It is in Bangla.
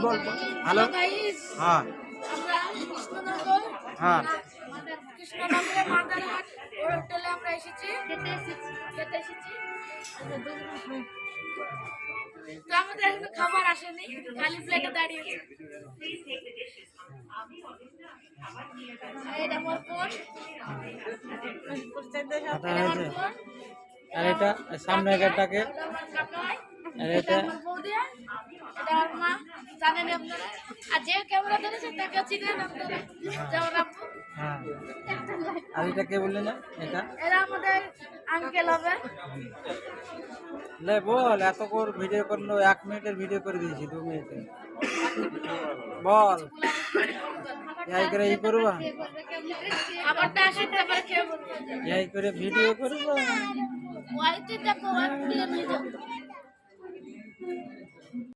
বল হ্যালো। হ্যাঁ আমরা কৃষ্ণনগর হ্যাঁ কৃষ্ণনগরে মাদারহাট হোটেলে আমরা এসেছি খেতে এসেছি। তো আমাদের এখনো খাবার আসেনি, খালি প্লেটে দাঁড়িয়েছে। এটা আমার ফোন, আর এটা সামনে এটাকে আর এটা আমার বৌদি, এটা আমার মা। জানেন আপনারা, আর যে ক্যামেরা ধরেছে তাকে চিনেন আপনারা, যেমন আপু। হ্যাঁ আর এটা কে বললে না এটা এরা আমাদের আঙ্কেল হবে। লে বল এত কর ভিডিও করলো 1 মিনিটের ভিডিও করে দিয়েছি 2 মিনিটে বল এই করে এই করবা খাবারটা আসে তারপরে খেয়ে বলবো। এই করে ভিডিও করবা ওয়াইতে দেখো, ওয়াই খুলে নিয়ে যাও।